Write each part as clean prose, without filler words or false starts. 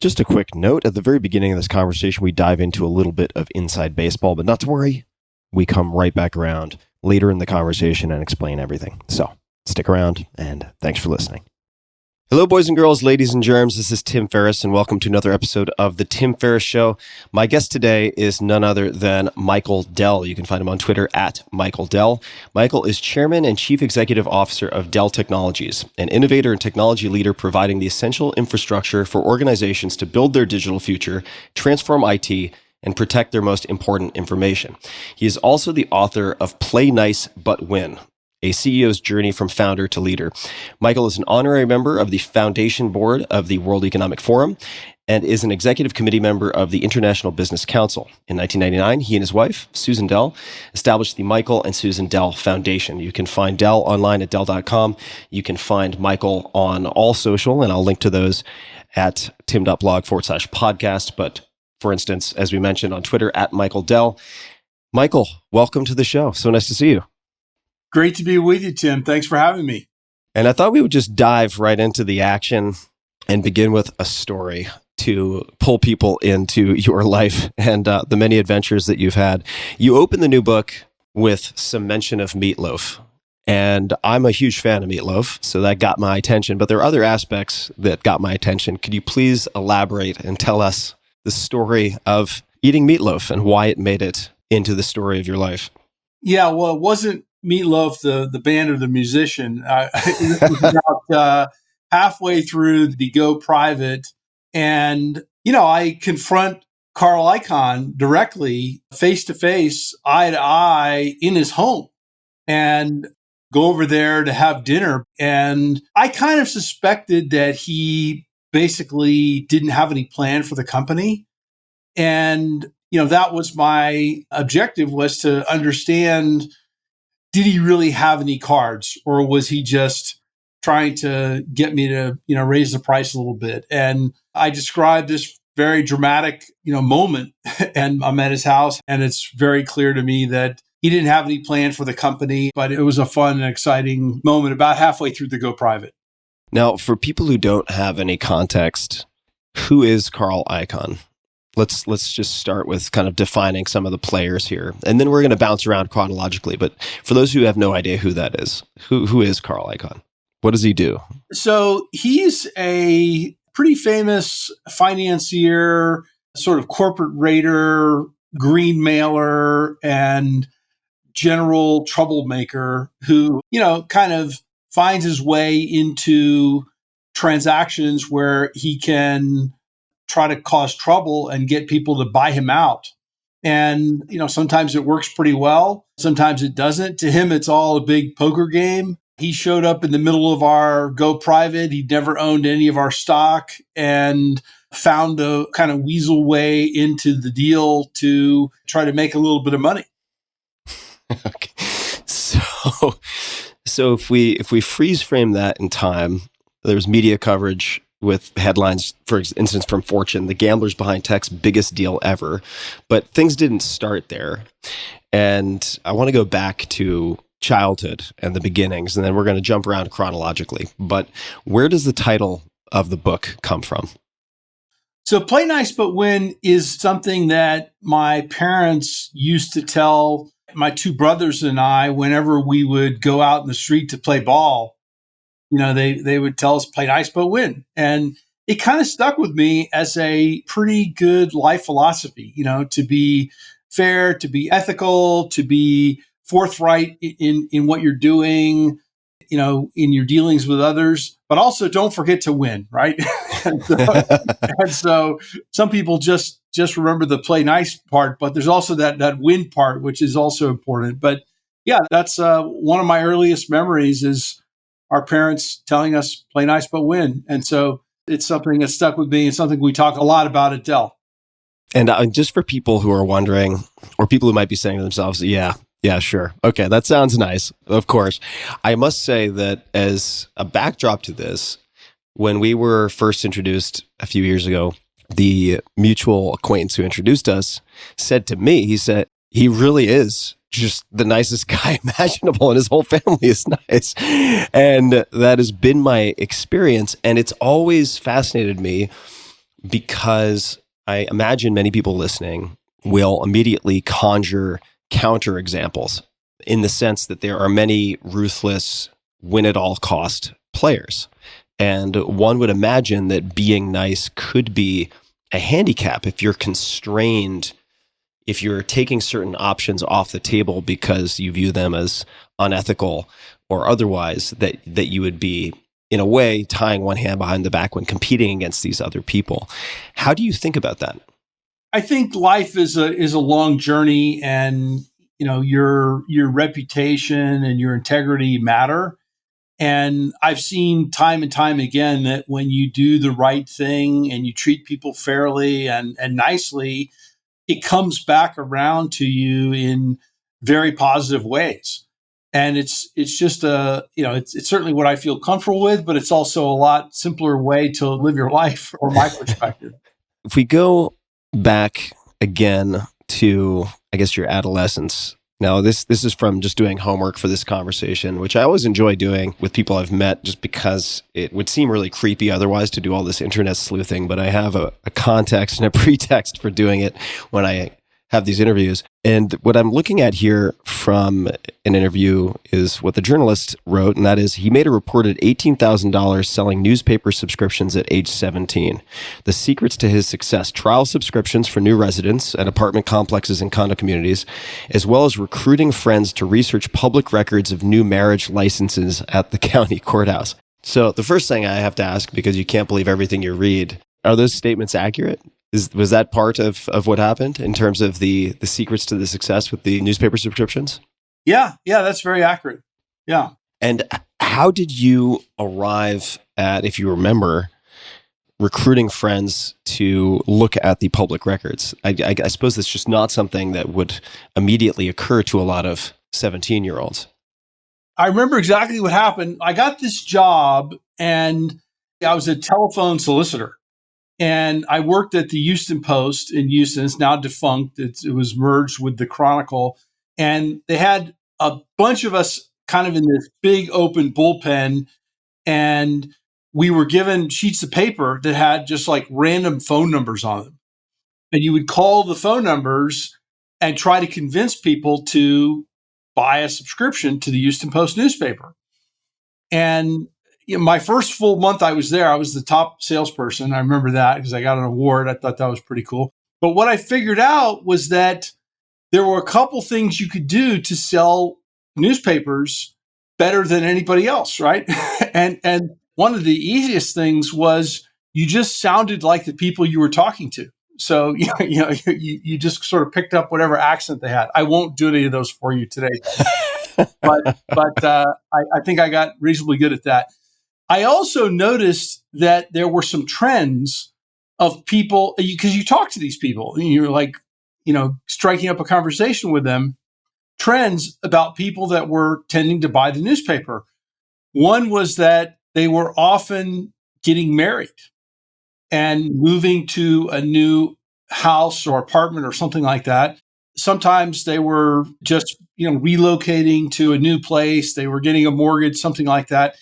Just a quick note, at the very beginning of this conversation, we dive into a little bit of inside baseball, but not to worry, we come right back around later in the conversation and explain everything. So stick around, and thanks for listening. Hello, boys and girls, ladies and germs. This is Tim Ferriss, and welcome to another episode of The Tim Ferriss Show. My guest today is none other than Michael Dell. You can find him on Twitter at Michael Dell. Michael is Chairman and Chief Executive Officer of Dell Technologies, an innovator and technology leader providing the essential infrastructure for organizations to build their digital future, transform IT, and protect their most important information. He is also the author of Play Nice But Win, a CEO's journey from founder to leader. Michael is an honorary member of the Foundation Board of the World Economic Forum and is an executive committee member of the International Business Council. In 1999, he and his wife, Susan Dell, established the Michael and Susan Dell Foundation. You can find Dell online at Dell.com. You can find Michael on all social, and I'll link to those at tim.blog/podcast. But for instance, as we mentioned on Twitter, at Michael Dell. Michael, welcome to the show. So nice to see you. Great to be with you, Tim. Thanks for having me. And I thought we would just dive right into the action and begin with a story to pull people into your life and the many adventures that you've had. You open the new book with some mention of Meatloaf. And I'm a huge fan of Meatloaf, so that got my attention. But there are other aspects that got my attention. Could you please elaborate and tell us the story of eating meatloaf and why it made it into the story of your life? Yeah, well, it wasn't Meatloaf, the band or the musician. It was about halfway through the Go Private. And, I confront Carl Icahn directly, face to face, eye to eye in his home and go over there to have dinner. And I kind of suspected that he basically didn't have any plan for the company. And, that was my objective, was to understand, did he really have any cards, or was he just trying to get me to, raise the price a little bit? And I described this very dramatic, moment, and I'm at his house, and it's very clear to me that he didn't have any plan for the company, but it was a fun and exciting moment about halfway through the Go Private. Now, for people who don't have any context, who is Carl Icahn? Let's just start with kind of defining some of the players here, and then we're going to bounce around chronologically. But for those who have no idea who that is, who is Carl Icahn? What does he do? So he's a pretty famous financier, sort of corporate raider, green mailer, and general troublemaker who, kind of finds his way into transactions where he can try to cause trouble and get people to buy him out. And, sometimes it works pretty well. Sometimes it doesn't. To him, it's all a big poker game. He showed up in the middle of our Go Private. He'd never owned any of our stock and found a kind of weasel way into the deal to try to make a little bit of money. Okay. So if we freeze frame that in time, there's media coverage with headlines, for instance, from Fortune, the gamblers behind tech's biggest deal ever. But things didn't start there. And I want to go back to childhood and the beginnings, and then we're going to jump around chronologically. But where does the title of the book come from? So Play Nice But Win is something that my parents used to tell my two brothers and I whenever we would go out in the street to play ball. They would tell us, play nice, but win. And it kind of stuck with me as a pretty good life philosophy, to be fair, to be ethical, to be forthright in what you're doing, in your dealings with others, but also don't forget to win, right? and so some people just remember the play nice part, but there's also that win part, which is also important. But yeah, that's one of my earliest memories is our parents telling us, play nice, but win. And so it's something that stuck with me. It's something we talk a lot about at Dell. And just for people who are wondering, or people who might be saying to themselves, yeah, sure. Okay, that sounds nice. Of course. I must say that as a backdrop to this, when we were first introduced a few years ago, the mutual acquaintance who introduced us said to me, he said, he really is just the nicest guy imaginable, and his whole family is nice. And that has been my experience. And it's always fascinated me because I imagine many people listening will immediately conjure counter examples in the sense that there are many ruthless, win at all cost players. And one would imagine that being nice could be a handicap if you're constrained, if you're taking certain options off the table because you view them as unethical or otherwise, that you would be, in a way, tying one hand behind the back when competing against these other people. How do you think about that? I think life is a long journey, and your reputation and your integrity matter. And I've seen time and time again that when you do the right thing and you treat people fairly and nicely, it comes back around to you in very positive ways. And it's just it's certainly what I feel comfortable with, but it's also a lot simpler way to live your life, from my perspective. If we go back again to, I guess, your adolescence. Now, this is from just doing homework for this conversation, which I always enjoy doing with people I've met, just because it would seem really creepy otherwise to do all this internet sleuthing. But I have a context and a pretext for doing it when I have these interviews. And what I'm looking at here from an interview is what the journalist wrote, and that is, he made a reported $18,000 selling newspaper subscriptions at age 17. The secrets to his success: trial subscriptions for new residents at apartment complexes and condo communities, as well as recruiting friends to research public records of new marriage licenses at the county courthouse. So the first thing I have to ask, because you can't believe everything you read, are those statements accurate? Was that part of what happened in terms of the secrets to the success with the newspaper subscriptions? Yeah, that's very accurate. Yeah. And how did you arrive at, if you remember, recruiting friends to look at the public records? I suppose that's just not something that would immediately occur to a lot of 17-year-olds. I remember exactly what happened. I got this job, and I was a telephone solicitor. And I worked at the Houston Post in Houston. It's now defunct. It was merged with the Chronicle. And they had a bunch of us kind of in this big open bullpen. And we were given sheets of paper that had just like random phone numbers on them. And you would call the phone numbers and try to convince people to buy a subscription to the Houston Post newspaper. And my first full month I was there, I was the top salesperson. I remember that because I got an award. I thought that was pretty cool. But what I figured out was that there were a couple things you could do to sell newspapers better than anybody else, right? and one of the easiest things was you just sounded like the people you were talking to. So you just sort of picked up whatever accent they had. I won't do any of those for you today, but I think I got reasonably good at that. I also noticed that there were some trends of people, because you talk to these people and you're like, striking up a conversation with them, trends about people that were tending to buy the newspaper. One was that they were often getting married and moving to a new house or apartment or something like that. Sometimes they were just, relocating to a new place. They were getting a mortgage, something like that.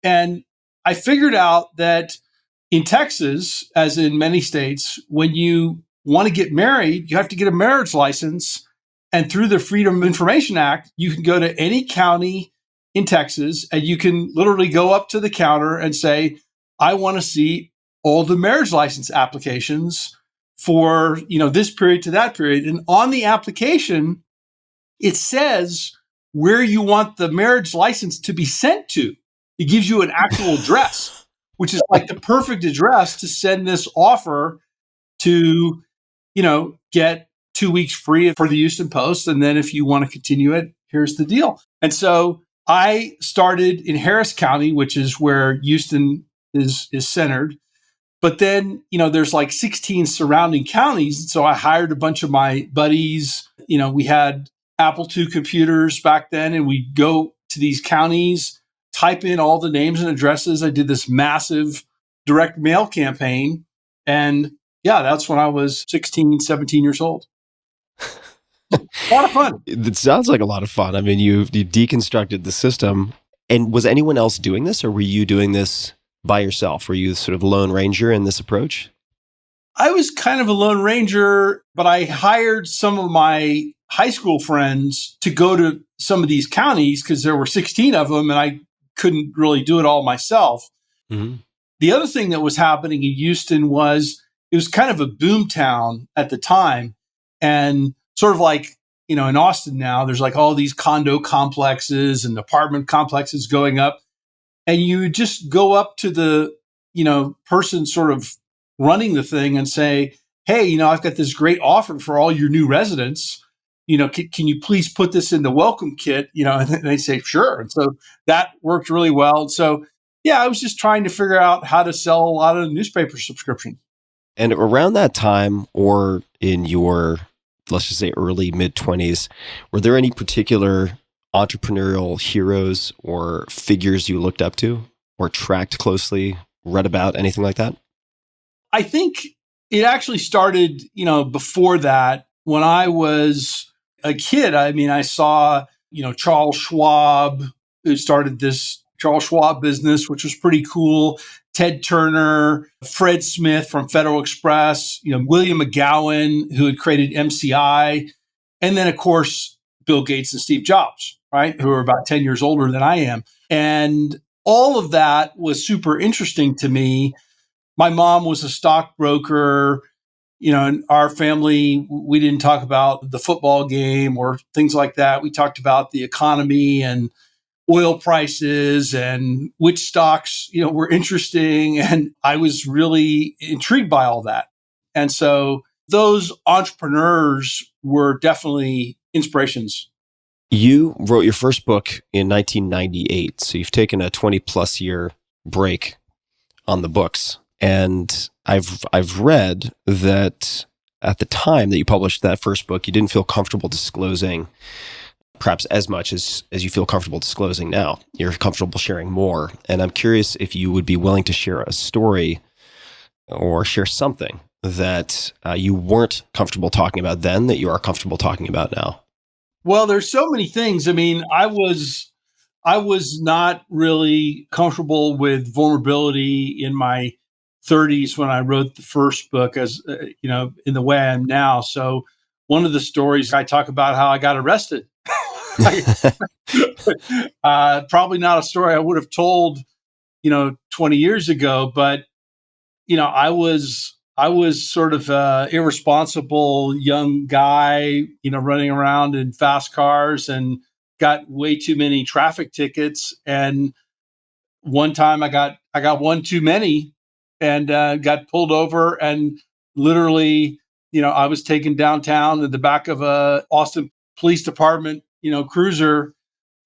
And I figured out that in Texas, as in many states, when you want to get married, you have to get a marriage license. And through the Freedom of Information Act, you can go to any county in Texas and you can literally go up to the counter and say, I want to see all the marriage license applications for, this period to that period. And on the application, it says where you want the marriage license to be sent to. It gives you an actual address, which is like the perfect address to send this offer to, get 2 weeks free for the Houston Post. And then if you want to continue it, here's the deal. And so I started in Harris County, which is where Houston is centered. But then, there's like 16 surrounding counties. So I hired a bunch of my buddies. We had Apple II computers back then, and we'd go to these counties, type in all the names and addresses. I did this massive direct mail campaign. And that's when I was 16, 17 years old. A lot of fun. It sounds like a lot of fun. I mean, you deconstructed the system. And was anyone else doing this, or were you doing this by yourself? Were you sort of lone ranger in this approach? I was kind of a lone ranger, but I hired some of my high school friends to go to some of these counties because there were 16 of them and I couldn't really do it all myself. Mhm. The other thing that was happening in Houston was it was kind of a boom town at the time. And sort of like, in Austin now, there's like all these condo complexes and apartment complexes going up. And you would just go up to the, person sort of running the thing and say, hey, I've got this great offer for all your new residents. Can you please put this in the welcome kit? And they say, sure. And so that worked really well. So, yeah, I was just trying to figure out how to sell a lot of newspaper subscriptions. And around that time, or in your, let's just say, early mid 20s, were there any particular entrepreneurial heroes or figures you looked up to or tracked closely, read about, anything like that? I think it actually started, before that. When I was a kid, I mean, I saw, Charles Schwab, who started this Charles Schwab business, which was pretty cool. Ted Turner, Fred Smith from Federal Express, William McGowan, who had created MCI. And then, of course, Bill Gates and Steve Jobs, right? Who are about 10 years older than I am. And all of that was super interesting to me. My mom was a stockbroker. In our family, we didn't talk about the football game or things like that. We talked about the economy and oil prices and which stocks, were interesting. And I was really intrigued by all that. And so those entrepreneurs were definitely inspirations. You wrote your first book in 1998, so you've taken a 20 plus year break on the books. And I've read that at the time that you published that first book, you didn't feel comfortable disclosing perhaps as much as you feel comfortable disclosing now. You're comfortable sharing more. And I'm curious if you would be willing to share a story or share something that you weren't comfortable talking about then that you are comfortable talking about now. Well, there's so many things. I mean, I was not really comfortable with vulnerability in my 30s when I wrote the first book, as in the way I am now. So one of the stories I talk about how I got arrested. Probably not a story I would have told, 20 years ago, but I was sort of a irresponsible young guy, running around in fast cars and got way too many traffic tickets. And one time I got one too many and got pulled over and literally, I was taken downtown in the back of a Austin Police Department, cruiser,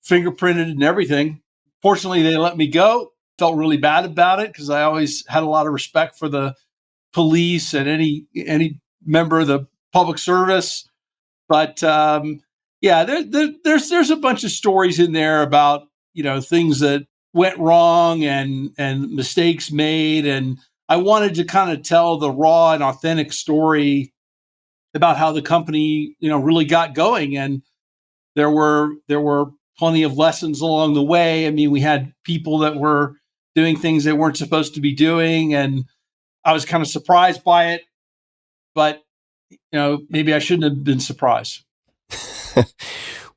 fingerprinted and everything. Fortunately, they let me go. Felt really bad about it because I always had a lot of respect for the police and any member of the public service. But yeah, there's a bunch of stories in there about things that went wrong and mistakes made, and I wanted to kind of tell the raw and authentic story about how the company really got going, and there were plenty of lessons along the way. I mean, we had people that were doing things they weren't supposed to be doing, and I was kind of surprised by it, but maybe I shouldn't have been surprised.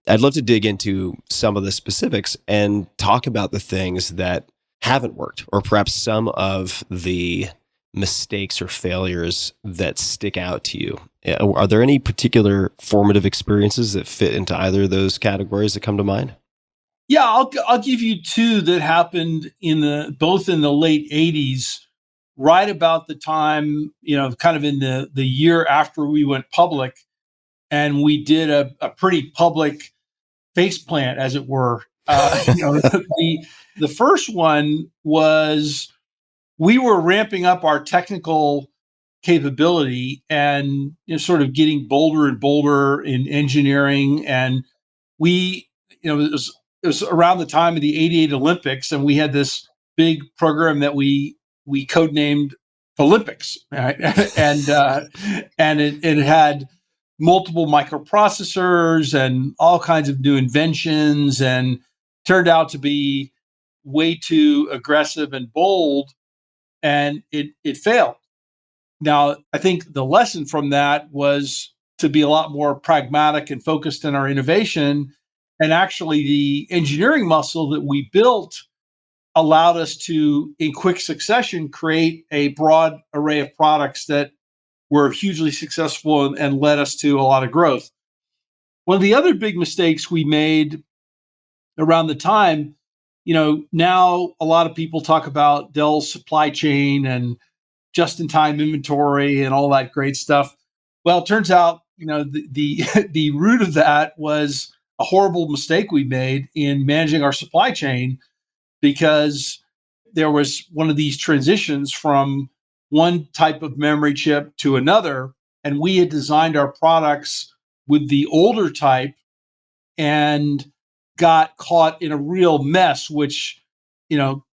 I'd love to dig into some of the specifics and talk about the things that haven't worked, or perhaps some of the mistakes or failures that stick out to you. Are there any particular formative experiences that fit into either of those categories that come to mind? Yeah, I'll give you two that happened both in the late '80s, right about the time, kind of in the year after we went public, and we did a pretty public face plant, as it were. The first one was we were ramping up our technical capability and sort of getting bolder and bolder in engineering, and we, it was around the time of the '88 Olympics, and we had this big program that we codenamed Olympics, right? And it had multiple microprocessors and all kinds of new inventions, and turned out to be way too aggressive and bold, and it failed. Now, I think the lesson from that was to be a lot more pragmatic and focused in our innovation. And actually, the engineering muscle that we built allowed us to, in quick succession, create a broad array of products that were hugely successful and led us to a lot of growth. One of the other big mistakes we made around the time, now a lot of people talk about Dell's supply chain and just-in-time inventory and all that great stuff. Well, it turns out, the root of that was a horrible mistake we made in managing our supply chain, because there was one of these transitions from one type of memory chip to another, and we had designed our products with the older type and got caught in a real mess, which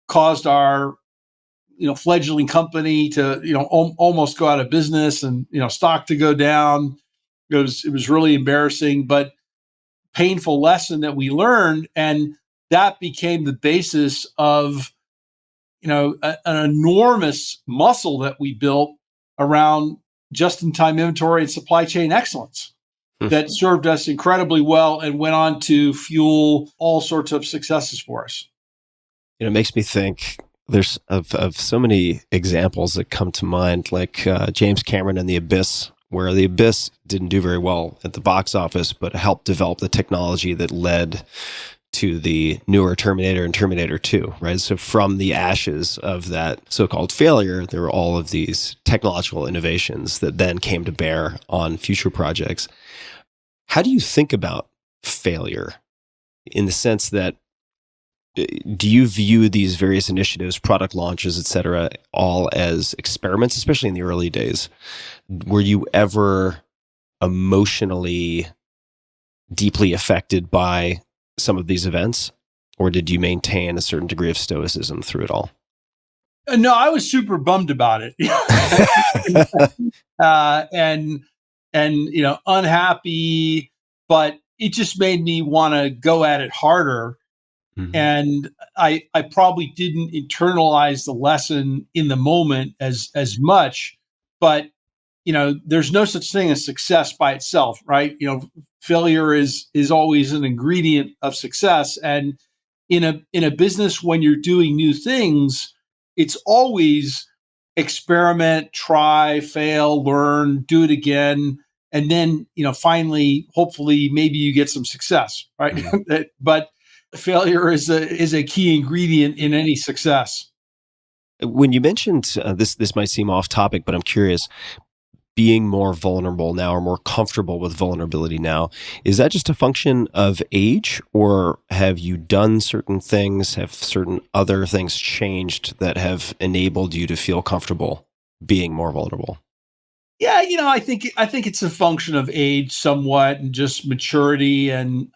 caused our fledgling company to almost go out of business, and stock to go down. It was really embarrassing, but painful lesson that we learned, and that became the basis of an enormous muscle that we built around just-in-time inventory and supply chain excellence that served us incredibly well and went on to fuel all sorts of successes for us. It makes me think there's of so many examples that come to mind, like James Cameron and The Abyss, where The Abyss didn't do very well at the box office, but helped develop the technology that led to the newer Terminator and Terminator 2, right? So from the ashes of that so-called failure, there were all of these technological innovations that then came to bear on future projects. How do you think about failure, in the sense that, do you view these various initiatives, product launches, et cetera, all as experiments, especially in the early days? Were you ever emotionally deeply affected by some of these events, or did you maintain a certain degree of stoicism through it all? No, I was super bummed about it, and unhappy, but it just made me want to go at it harder. Mm-hmm. And I probably didn't internalize the lesson in the moment as much, but there's no such thing as success by itself, right? Failure is always an ingredient of success. And in a business, when you're doing new things, it's always experiment, try, fail, learn, do it again. And then, finally, hopefully, maybe you get some success, right? Mm-hmm. But failure is a key ingredient in any success. When you mentioned this might seem off topic, but I'm curious, being more vulnerable now, or more comfortable with vulnerability now, is that just a function of age, or have you done certain things, have certain other things changed that have enabled you to feel comfortable being more vulnerable? Yeah, I think it's a function of age somewhat, and just maturity. And,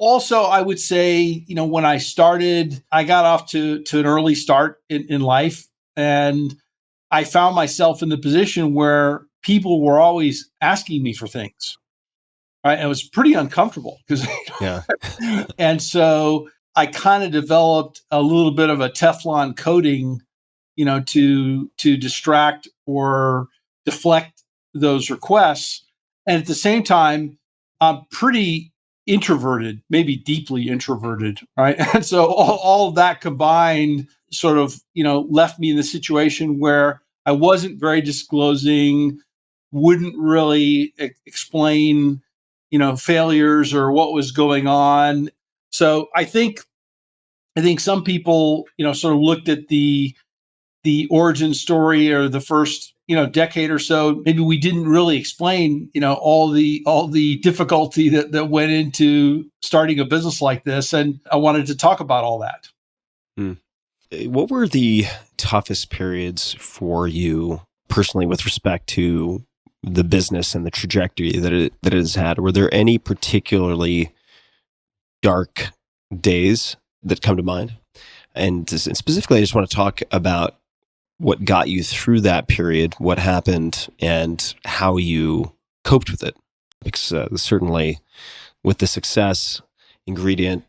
also I would say, when I started, I got off to an early start in life, and I found myself in the position where people were always asking me for things. Right. And it was pretty uncomfortable because, yeah. And so I kind of developed a little bit of a Teflon coating, to distract or deflect those requests. And at the same time, I'm pretty introverted, maybe deeply introverted, right? And so all of that combined sort of, left me in the situation where I wasn't very disclosing, wouldn't really explain, failures or what was going on. So I think some people, sort of looked at the origin story, or the first decade or so. Maybe we didn't really explain all the difficulty that went into starting a business like this, and I wanted to talk about all that. What were the toughest periods for you personally with respect to the business and the trajectory that it has had? Were there any particularly dark days that come to mind? And specifically, I just want to talk about what got you through that period, what happened, and how you coped with it. Because certainly with the success ingredient,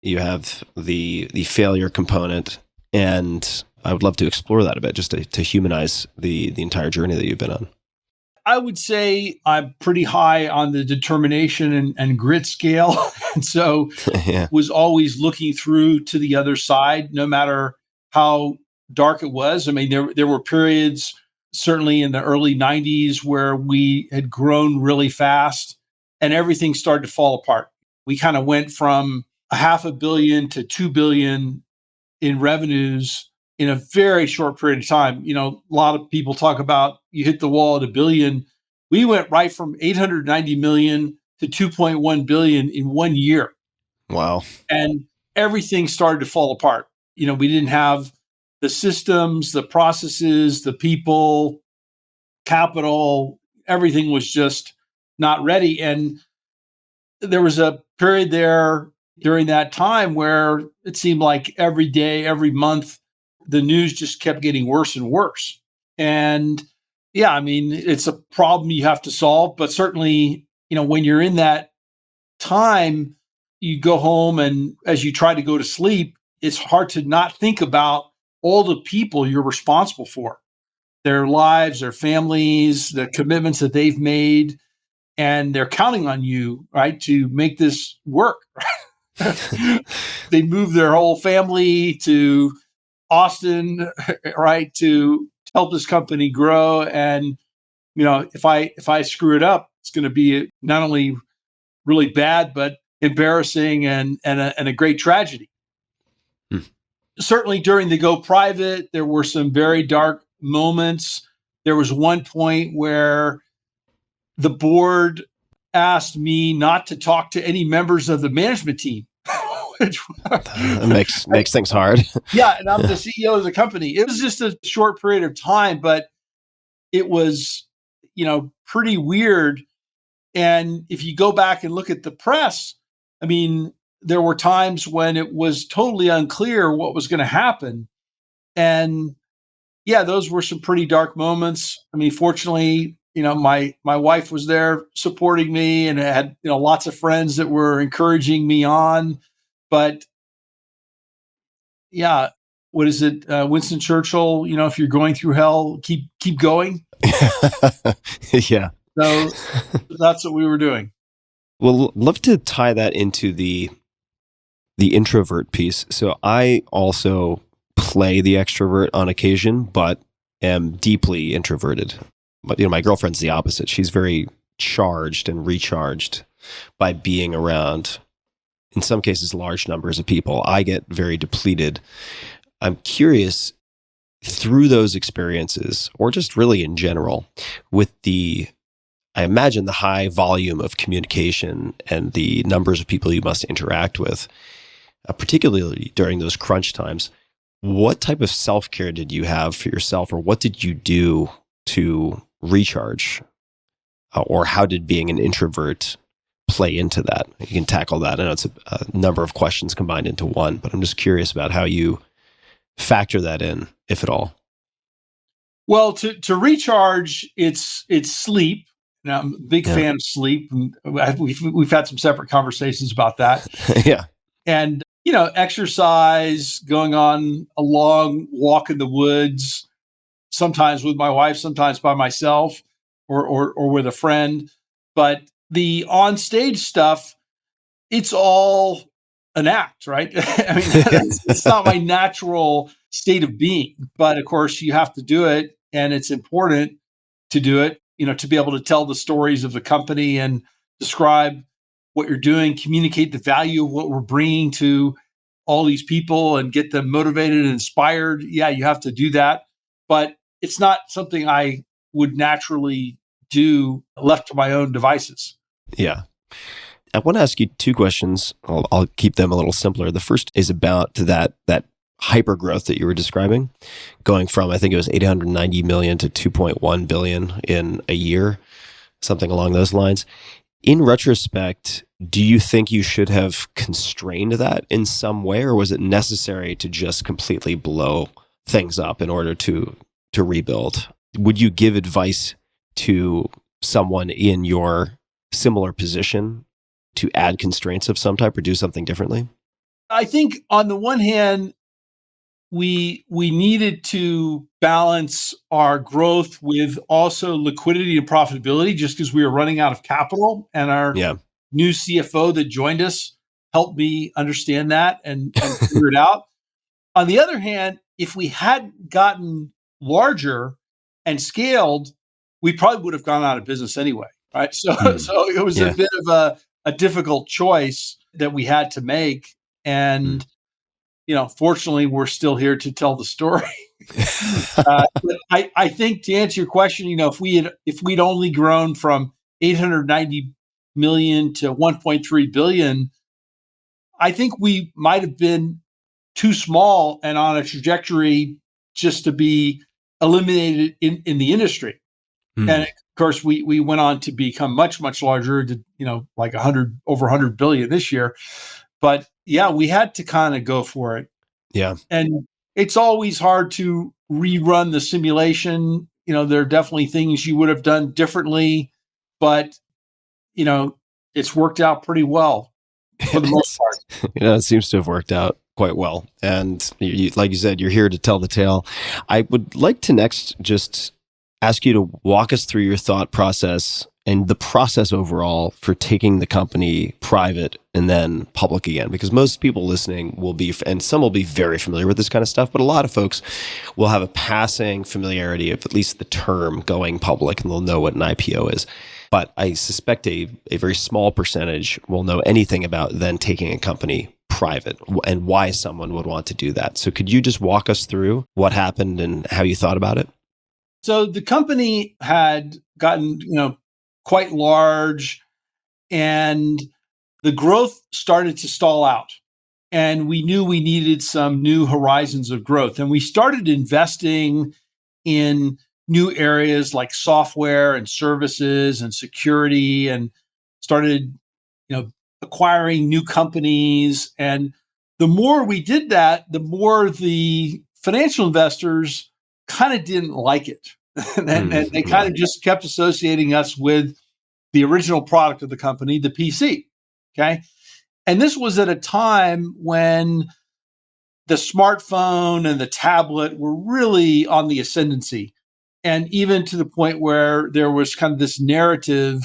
you have the failure component. And I would love to explore that a bit, just to humanize the entire journey that you've been on. I would say I'm pretty high on the determination and grit scale. And so Yeah. was always looking through to the other side, no matter how dark it was. I mean, there were periods, certainly in the early 90s, where we had grown really fast and everything started to fall apart. We kind of went from a half a billion to 2 billion in revenues in a very short period of time. You know, a lot of people talk about you hit the wall at a billion. We went right from 890 million to 2.1 billion in 1 year. Wow. And everything started to fall apart. You know, we didn't have the systems, the processes, the people, capital, everything was just not ready. And there was a period there during that time where it seemed like every day, every month, the news just kept getting worse and worse. And yeah, I mean, it's a problem you have to solve, but certainly, you know, when you're in that time, you go home and as you try to go to sleep, it's hard to not think about all the people you're responsible for, their lives, their families, the commitments that they've made, and they're counting on you, right, to make this work. They moved their whole family to Austin, right, to help this company grow. And you know, if I screw it up, it's going to be not only really bad, but embarrassing and a great tragedy. Hmm. Certainly during the go private, there were some very dark moments. There was one point where the board asked me not to talk to any members of the management team. Which, That makes things hard. yeah, and I'm the CEO of the company. It was just a short period of time, but it was, you know, pretty weird. And if you go back and look at the press, I mean, there were times when it was totally unclear what was going to happen. And yeah, those were some pretty dark moments. I mean, fortunately, you know, my wife was there supporting me and I had, you know, lots of friends that were encouraging me on. But yeah, what is it? Winston Churchill, you know, if you're going through hell, keep going. Yeah. So that's what we were doing. Well, love to tie that into the introvert piece. So I also play the extrovert on occasion, but am deeply introverted. But you know, my girlfriend's the opposite. She's very charged and recharged by being around, in some cases, large numbers of people. I get very depleted. I'm curious, through those experiences, or just really in general, with I imagine the high volume of communication and the numbers of people you must interact with, particularly during those crunch times, what type of self-care did you have for yourself, or what did you do to recharge? Or how did being an introvert play into that? You can tackle that. I know it's a number of questions combined into one, but I'm just curious about how you factor that in, if at all. Well, to recharge, it's sleep. Now, I'm a big Yeah. fan of sleep. And we've had some separate conversations about that. Yeah. And, you know, exercise, going on a long walk in the woods, sometimes with my wife, sometimes by myself or with a friend. But the on stage stuff, it's all an act, right? I mean, it's not my natural state of being. But of course, you have to do it. And it's important to do it, you know, to be able to tell the stories of the company and describe what you're doing, communicate the value of what we're bringing to all these people and get them motivated and inspired. Yeah, you have to do that. But it's not something I would naturally do left to my own devices. Yeah. I want to ask you two questions. I'll keep them a little simpler. The first is about that hyper growth that you were describing, going from, I think it was 890 million to 2.1 billion in a year, something along those lines. In retrospect, do you think you should have constrained that in some way, or was it necessary to just completely blow things up in order to rebuild? Would you give advice to someone in your similar position to add constraints of some type or do something differently? I think on the one hand, we needed to balance our growth with also liquidity and profitability, just because we were running out of capital. And our Yeah. new CFO that joined us helped me understand that and figure it out. On the other hand, if we hadn't gotten larger and scaled, we probably would have gone out of business anyway, right? So, so it was a Yeah. bit of a difficult choice that we had to make. And, fortunately, we're still here to tell the story. But I think to answer your question, if we'd only grown from 890 million to 1.3 billion, I think we might have been too small and on a trajectory just to be eliminated in the industry. And of course, we went on to become much, much larger, to, like over 100 billion this year. But yeah, we had to kind of go for it. Yeah. And it's always hard to rerun the simulation. There are definitely things you would have done differently, but it's worked out pretty well for the most part. It seems to have worked out quite well. And like you said, you're here to tell the tale. I would like to next just ask you to walk us through your thought process and the process overall for taking the company private and then public again, because most people listening will be, and some will be very familiar with this kind of stuff, but a lot of folks will have a passing familiarity of at least the term going public, and they'll know what an IPO is. But I suspect a very small percentage will know anything about then taking a company private and why someone would want to do that. So could you just walk us through what happened and how you thought about it? So the company had gotten, quite large, and the growth started to stall out. And we knew we needed some new horizons of growth. And we started investing in new areas like software and services and security, and started, acquiring new companies. And the more we did that, the more the financial investors kind of didn't like it. And they kind of just kept associating us with the original product of the company, the PC. Okay. And this was at a time when the smartphone and the tablet were really on the ascendancy. And even to the point where there was kind of this narrative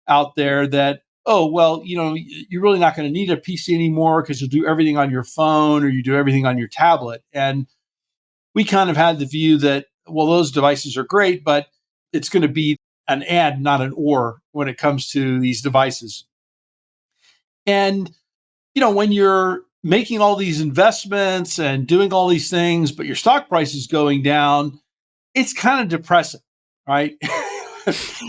out there that, oh, well, you're really not going to need a PC anymore because you'll do everything on your phone or you do everything on your tablet. And we kind of had the view that, well, those devices are great, but it's going to be an and, not an or, when it comes to these devices. And, when you're making all these investments and doing all these things, but your stock price is going down, it's kind of depressing, right?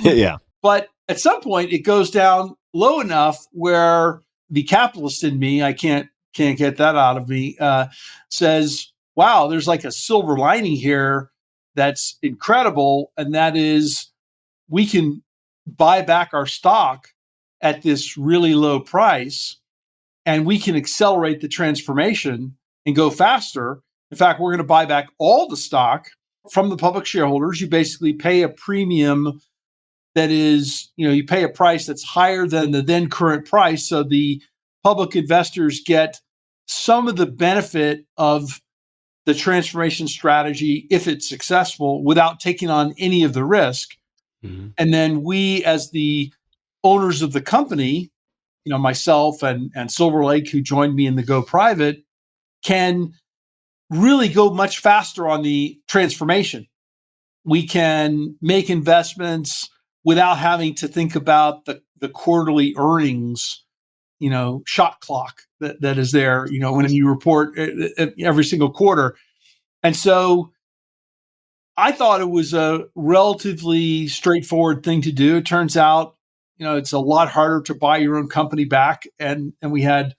Yeah. But at some point, it goes down low enough where the capitalist in me, I can't get that out of me, says, wow, there's like a silver lining here that's incredible. And that is, we can buy back our stock at this really low price, and we can accelerate the transformation and go faster. In fact, we're going to buy back all the stock from the public shareholders. You basically pay a premium that is, you pay a price that's higher than the then current price. So the public investors get some of the benefit of the transformation strategy if it's successful without taking on any of the risk. And then we, as the owners of the company, myself and Silver Lake, who joined me in the go private, can really go much faster on the transformation. We can make investments without having to think about the quarterly earnings, shot clock that is there, when you report every single quarter. And so I thought it was a relatively straightforward thing to do. It turns out, it's a lot harder to buy your own company back. And we had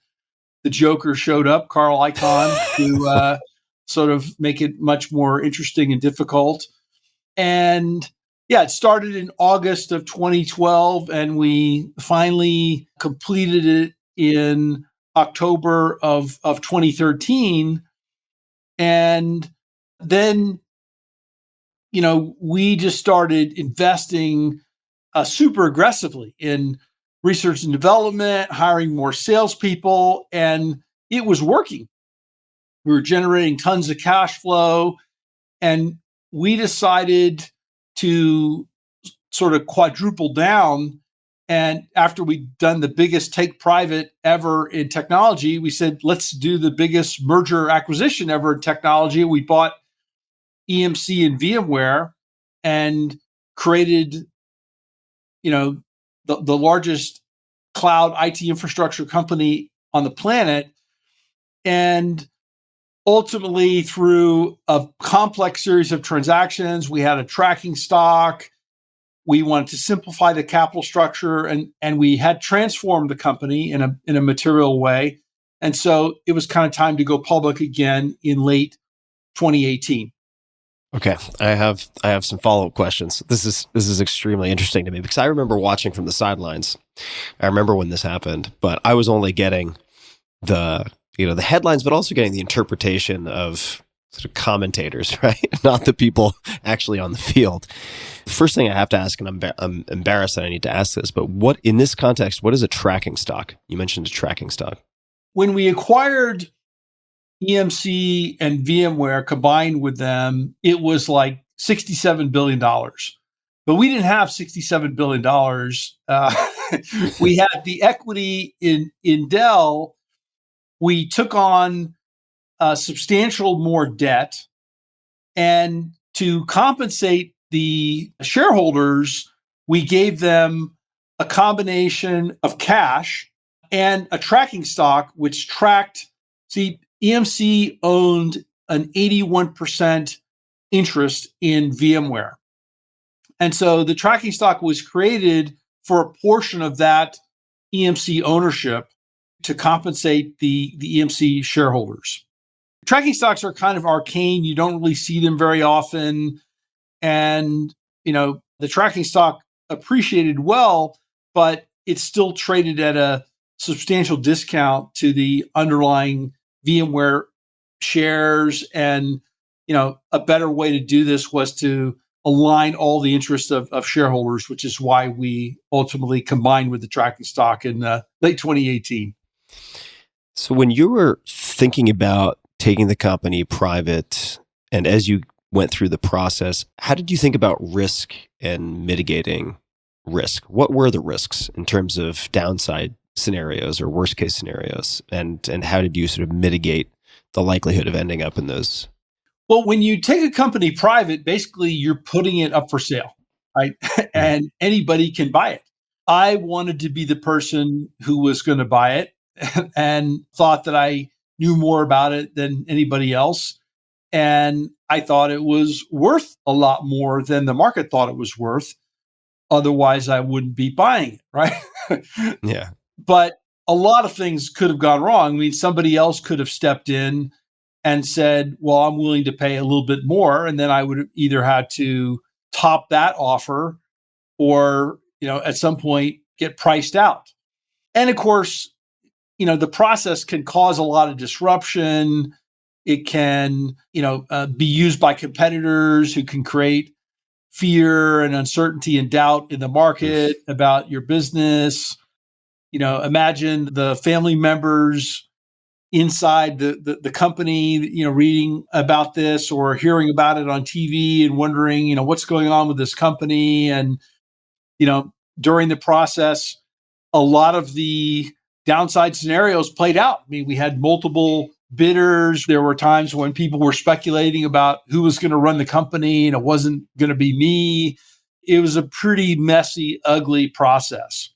the Joker showed up, Carl Icahn, to sort of make it much more interesting and difficult. And yeah, it started in August of 2012, and we finally completed it in October of 2013. And then, we just started investing super aggressively in research and development, hiring more salespeople, and it was working. We were generating tons of cash flow. And we decided to sort of quadruple down. And after we'd done the biggest take private ever in technology, we said, let's do the biggest merger acquisition ever in technology. We bought EMC and VMware and created, the largest cloud IT infrastructure company on the planet. And ultimately, through a complex series of transactions, we had a tracking stock. We wanted to simplify the capital structure, and we had transformed the company in a material way. And so it was kind of time to go public again in late 2018. Okay, I have some follow-up questions. This is extremely interesting to me because I remember watching from the sidelines. I remember when this happened, but I was only getting the headlines, but also getting the interpretation of sort of commentators, right? Not the people actually on the field. First thing I have to ask, and I'm embarrassed that I need to ask this, but what in this context, what is a tracking stock? You mentioned a tracking stock. When we acquired EMC and VMware combined with them, it was like $67 billion. But we didn't have $67 billion. We had the equity in Dell. We took on substantial more debt. And to compensate the shareholders, we gave them a combination of cash and a tracking stock, which tracked. See, EMC owned an 81% interest in VMware. And so the tracking stock was created for a portion of that EMC ownership to compensate the EMC shareholders. Tracking stocks are kind of arcane. You don't really see them very often. And, the tracking stock appreciated well, but it's still traded at a substantial discount to the underlying VMware shares. And, a better way to do this was to align all the interests of shareholders, which is why we ultimately combined with the tracking stock in late 2018. So when you were thinking about taking the company private, and as you went through the process, how did you think about risk and mitigating risk? What were the risks in terms of downside scenarios or worst case scenarios? And how did you sort of mitigate the likelihood of ending up in those? Well, when you take a company private, basically you're putting it up for sale, right? And anybody can buy it. I wanted to be the person who was going to buy it and thought that I knew more about it than anybody else. And I thought it was worth a lot more than the market thought it was worth. Otherwise, I wouldn't be buying it, right? Yeah. But a lot of things could have gone wrong. I mean, somebody else could have stepped in and said, well, I'm willing to pay a little bit more. And then I would have either had to top that offer or, at some point get priced out. And of course, the process can cause a lot of disruption. It can, be used by competitors who can create fear and uncertainty and doubt in the market about your business. Imagine the family members inside the company, reading about this or hearing about it on TV and wondering, what's going on with this company. And, during the process, a lot of the downside scenarios played out. I mean, we had multiple bidders. There were times when people were speculating about who was going to run the company, and it wasn't going to be me. It was a pretty messy, ugly process.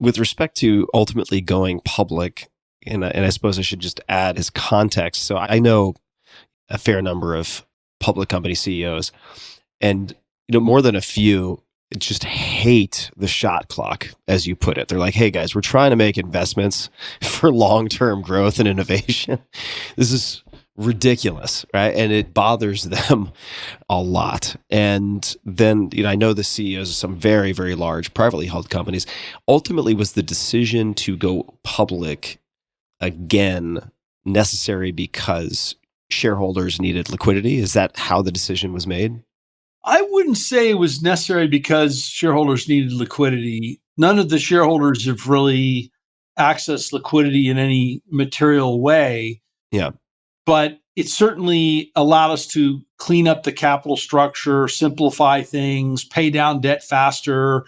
With respect to ultimately going public, and I suppose I should just add as context. So I know a fair number of public company CEOs, and more than a few just hate the shot clock, as you put it. They're like, hey guys, we're trying to make investments for long-term growth and innovation. This is ridiculous, right? And it bothers them a lot. And then, I know the CEOs of some very, very large privately held companies. Ultimately, was the decision to go public again necessary because shareholders needed liquidity? Is that how the decision was made? I wouldn't say it was necessary because shareholders needed liquidity. None of the shareholders have really accessed liquidity in any material way. Yeah. But it certainly allowed us to clean up the capital structure, simplify things, pay down debt faster.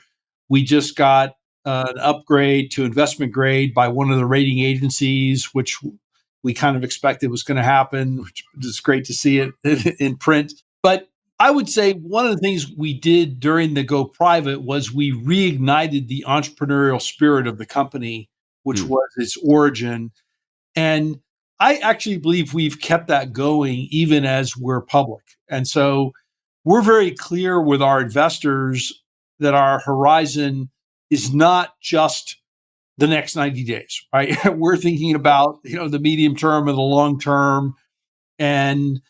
We just got an upgrade to investment grade by one of the rating agencies, which we kind of expected was going to happen, which is great to see it in print. But I would say one of the things we did during the go private was we reignited the entrepreneurial spirit of the company, which was its origin. And I actually believe we've kept that going even as we're public. And so we're very clear with our investors that our horizon is not just the next 90 days, right? We're thinking about, the medium term and the long term, and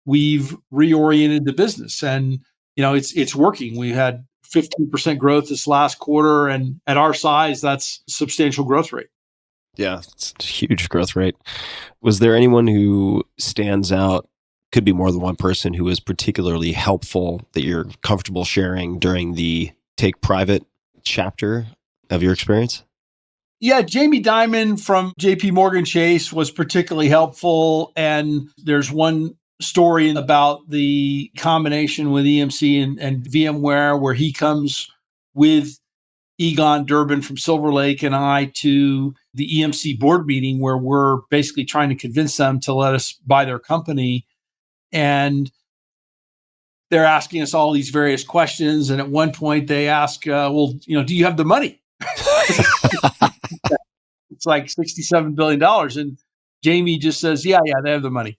we've reoriented the business, and it's working. We had 15% growth this last quarter, and at our size, that's substantial growth rate. Yeah, it's a huge growth rate. Was there anyone who stands out, could be more than one person, who was particularly helpful that you're comfortable sharing during the take private chapter of your experience? Yeah, Jamie Dimon from JP Morgan Chase was particularly helpful. And there's one story about the combination with EMC and VMware where he comes with Egon Durbin from Silver Lake and I to the EMC board meeting where we're basically trying to convince them to let us buy their company. And they're asking us all these various questions. And at one point they ask, do you have the money? It's like $67 billion. And Jamie just says, yeah, they have the money.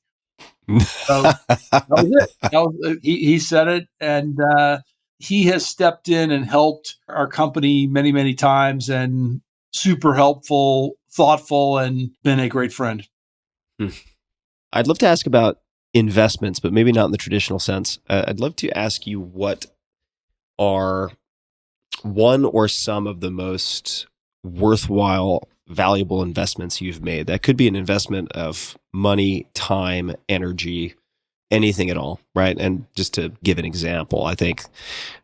So that was it. He said it. And he has stepped in and helped our company many, many times, and super helpful, thoughtful, and been a great friend. I'd love to ask about investments, but maybe not in the traditional sense. I'd love to ask you what are one or some of the most worthwhile, valuable investments you've made. That could be an investment of money, time, energy, anything at all, right? And just to give an example, I think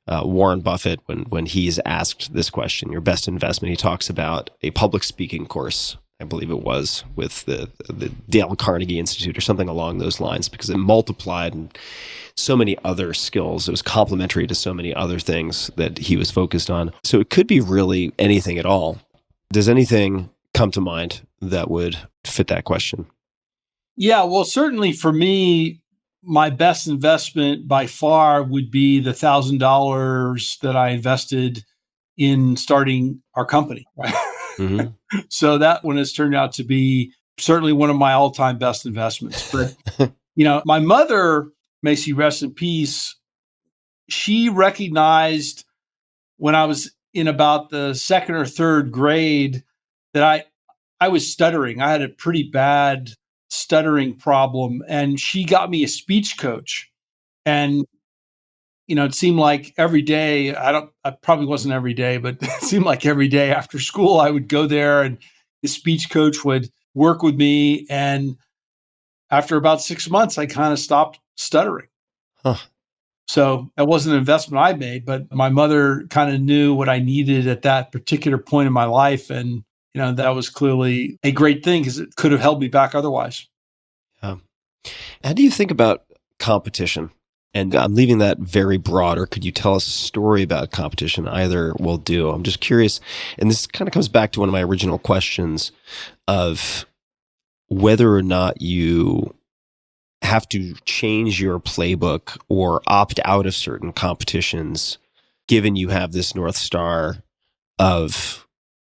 Warren Buffett, when he's asked this question, your best investment, he talks about a public speaking course, I believe it was, with the Dell Carnegie Institute or something along those lines, because it multiplied and so many other skills. It was complementary to so many other things that he was focused on. So it could be really anything at all. Does anything come to mind that would fit that question? Yeah, well, certainly for me, my best investment by far would be the $1,000 that I invested in starting our company. Right? Mm-hmm. So that one has turned out to be certainly one of my all-time best investments. But, my mother, may she rest in peace, she recognized when I was in about the second or third grade that I was stuttering. I had a pretty bad stuttering problem, and she got me a speech coach. And it seemed like every day, I probably wasn't every day, but it seemed like every day after school I would go there and the speech coach would work with me. And after about 6 months, I kind of stopped stuttering. Huh. So that wasn't an investment I made, but my mother kind of knew what I needed at that particular point in my life. And, that was clearly a great thing because it could have held me back otherwise. How do you think about competition? And I'm leaving that very broad, or could you tell us a story about competition? Either will do. I'm just curious. And this kind of comes back to one of my original questions of whether or not you have to change your playbook or opt out of certain competitions, given you have this North Star of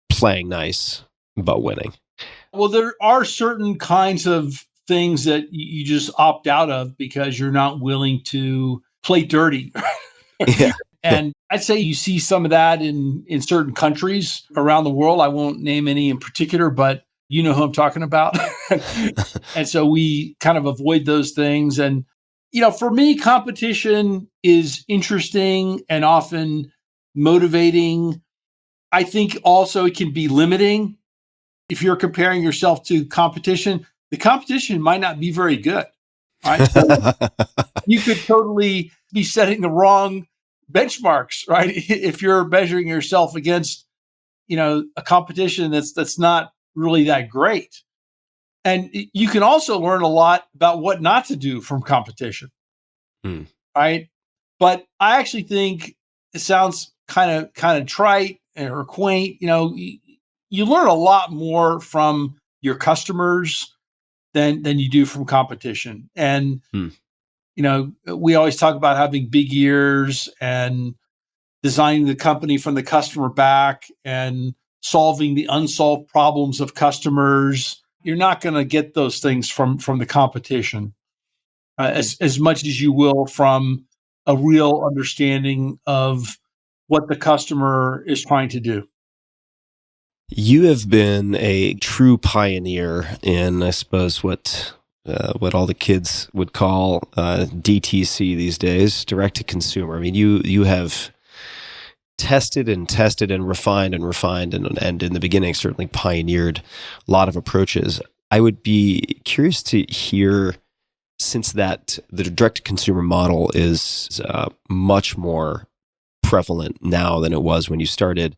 playing nice but winning. Well, there are certain kinds of things that you just opt out of because you're not willing to play dirty. Yeah. And I'd say you see some of that in certain countries around the world. I won't name any in particular, but you know who I'm talking about. And so we kind of avoid those things. And, for me, competition is interesting and often motivating. I think also it can be limiting. If you're comparing yourself to competition, the competition might not be very good. Right? So you could totally be setting the wrong benchmarks, right? If you're measuring yourself against, a competition that's not really that great. And you can also learn a lot about what not to do from competition, Hmm. right? But I actually think it sounds kind of trite or quaint. You learn a lot more from your customers than you do from competition. And Hmm. we always talk about having big ears and designing the company from the customer back and solving the unsolved problems of customers. You're not going to get those things from the competition as much as you will from a real understanding of what the customer is trying to do. You have been a true pioneer in, I suppose, what all the kids would call DTC these days, direct to consumer. I mean, you have tested and refined and in the beginning certainly pioneered a lot of approaches. I would be curious to hear, since that the direct to consumer model is much more prevalent now than it was when you started.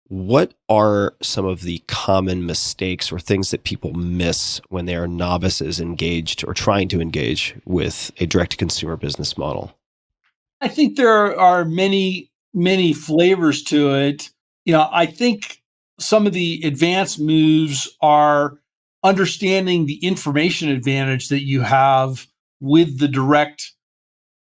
What are some of the common mistakes or things that people miss when they are novices engaged or trying to engage with a direct to consumer business model? I think there are many flavors to it. I think some of the advanced moves are understanding the information advantage that you have with the direct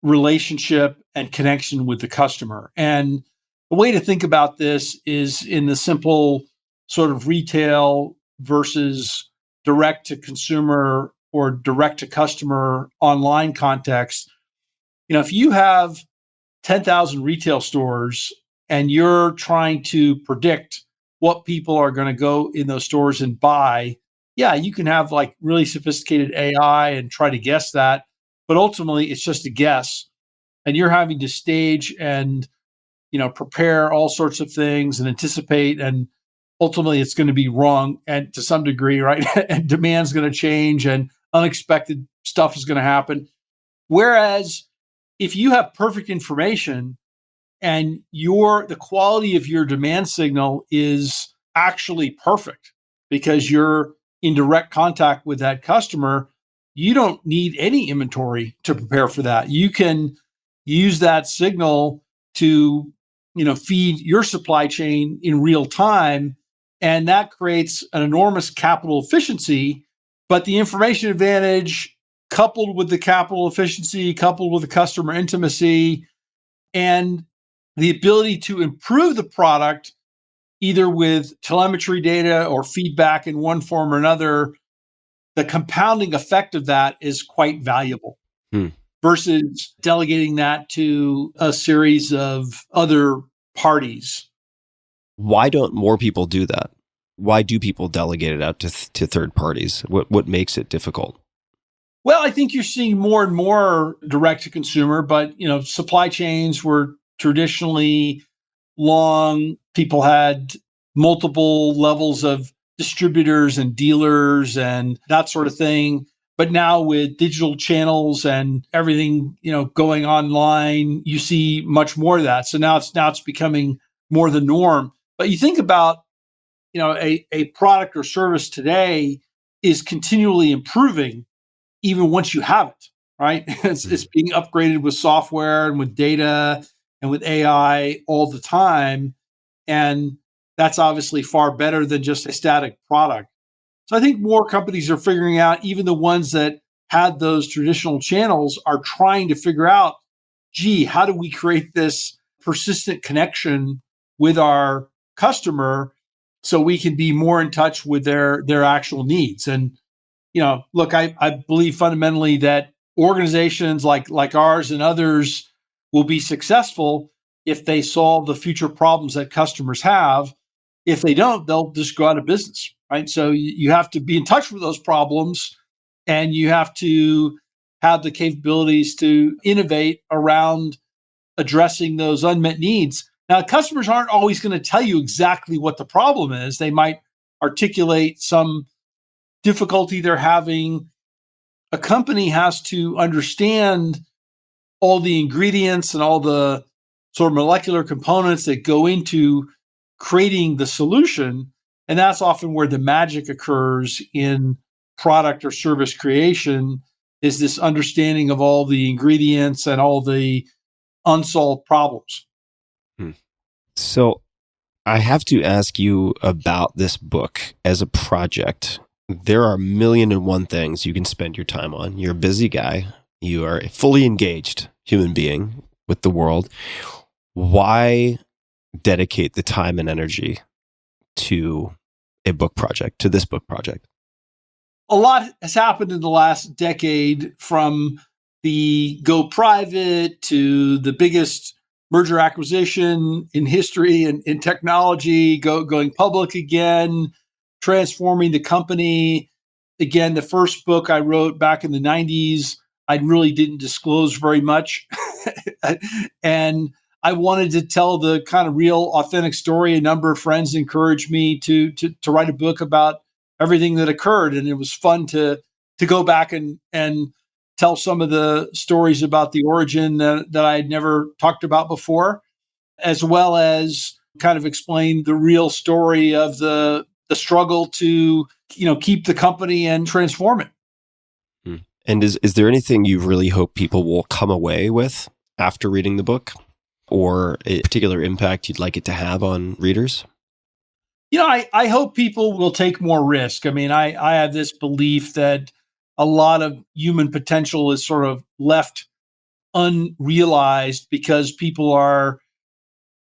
relationship and connection with the customer. And the way to think about this is in the simple sort of retail versus direct to consumer or direct to customer online context. If you have 10,000 retail stores and you're trying to predict what people are going to go in those stores and buy, yeah, you can have like really sophisticated AI and try to guess that. But ultimately, it's just a guess. And you're having to stage and prepare all sorts of things and anticipate, and ultimately it's going to be wrong and to some degree, right? And demand's going to change and unexpected stuff is going to happen. Whereas if you have perfect information and the quality of your demand signal is actually perfect because you're in direct contact with that customer, you don't need any inventory to prepare for that. You can use that signal to feed your supply chain in real time, and that creates an enormous capital efficiency. But the information advantage coupled with the capital efficiency, coupled with the customer intimacy, and the ability to improve the product either with telemetry data or feedback in one form or another, the compounding effect of that is quite valuable. Hmm. Versus delegating that to a series of other parties. Why don't more people do that? Why do people delegate it out to third parties? What makes it difficult? Well, I think you're seeing more and more direct to consumer, but supply chains were traditionally long. People had multiple levels of distributors and dealers and that sort of thing. But now with digital channels and everything, going online, you see much more of that. So now it's becoming more the norm. But you think about, a product or service today is continually improving even once you have it, right? It's being upgraded with software and with data and with AI all the time. And that's obviously far better than just a static product. So I think more companies are figuring out, even the ones that had those traditional channels are trying to figure out, gee, how do we create this persistent connection with our customer so we can be more in touch with their actual needs? And look, I believe fundamentally that organizations like ours and others will be successful if they solve the future problems that customers have. If they don't, they'll just go out of business, right? So you have to be in touch with those problems, and you have to have the capabilities to innovate around addressing those unmet needs. Now, customers aren't always going to tell you exactly what the problem is. They might articulate some difficulty they're having. A company has to understand all the ingredients and all the sort of molecular components that go into creating the solution. And that's often where the magic occurs in product or service creation is this understanding of all the ingredients and all the unsolved problems. So I have to ask you about this book as a project. There are a million and one things you can spend your time on. You're a busy guy. You are a fully engaged human being with the world. Why dedicate the time and energy to a book project, to this book project? A lot has happened in the last decade, from the go private to the biggest merger acquisition in history and in technology, going public again, transforming the company. Again, the first book I wrote back in the 90s, I really didn't disclose very much. And I wanted to tell the kind of real, authentic story. A number of friends encouraged me to write a book about everything that occurred, and it was fun to go back and tell some of the stories about the origin that I had never talked about before, as well as kind of explain the real story of the struggle to keep the company and transform it. And is there anything you really hope people will come away with after reading the book, or a particular impact you'd like it to have on readers? I hope people will take more risk. I mean, I have this belief that a lot of human potential is sort of left unrealized because people are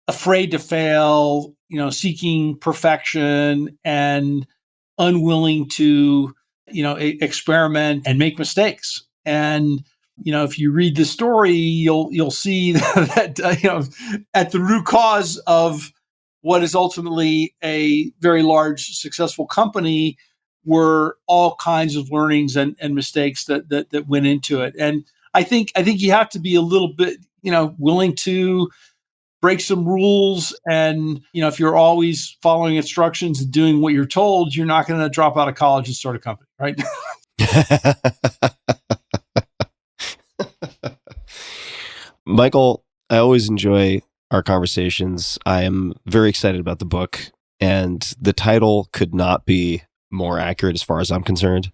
afraid to fail, seeking perfection and unwilling to, experiment and make mistakes. And, if you read the story, you'll see that, at the root cause of what is ultimately a very large, successful company were all kinds of learnings and mistakes that went into it. And I think you have to be a little bit, willing to break some rules. And, if you're always following instructions and doing what you're told, you're not going to drop out of college and start a company, right? Michael, I always enjoy our conversations. I am very excited about the book, and the title could not be more accurate as far as I'm concerned.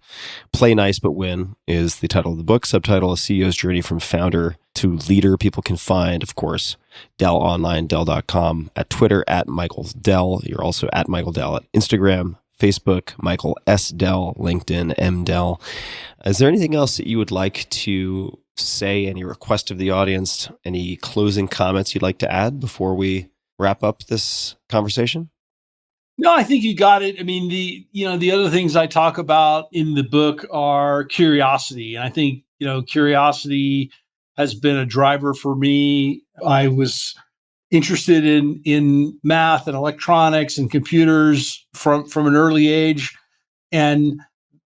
Play Nice But Win is the title of the book. Subtitle: A CEO's Journey from Founder to Leader. People can find, of course, Dell online, Dell.com, at Twitter, at Michael Dell. You're also at Michael Dell at Instagram, Facebook, Michael S. Dell, LinkedIn, M. Dell. Is there anything else that you would like to say, any request of the audience, any closing comments you'd like to add before we wrap up this conversation? No, I think you got it. I mean, the other things I talk about in the book are curiosity. And I think, curiosity has been a driver for me. I was interested in math and electronics and computers from an early age. And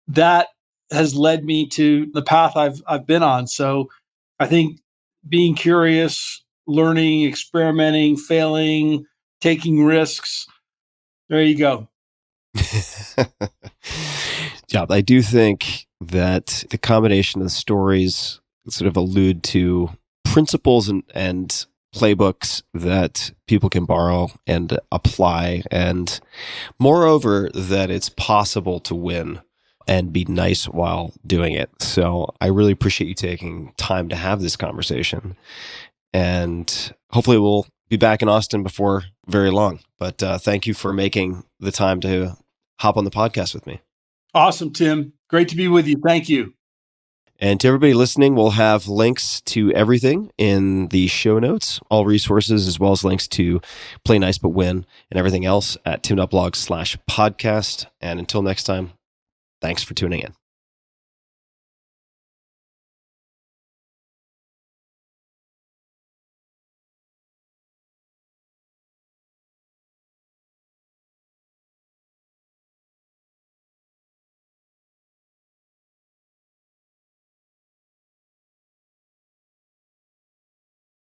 that has led me to the path I've been on. So I think being curious, learning, experimenting, failing, taking risks, there you go. Yeah, I do think that the combination of the stories sort of allude to principles and playbooks that people can borrow and apply, and moreover, that it's possible to win and be nice while doing it. So I really appreciate you taking time to have this conversation, and hopefully we'll be back in Austin before very long. But thank you for making the time to hop on the podcast with me. Awesome, Tim. Great to be with you. Thank you. And to everybody listening, we'll have links to everything in the show notes, all resources, as well as links to Play Nice But Win and everything else at tim.blog/podcast. And until next time, thanks for tuning in.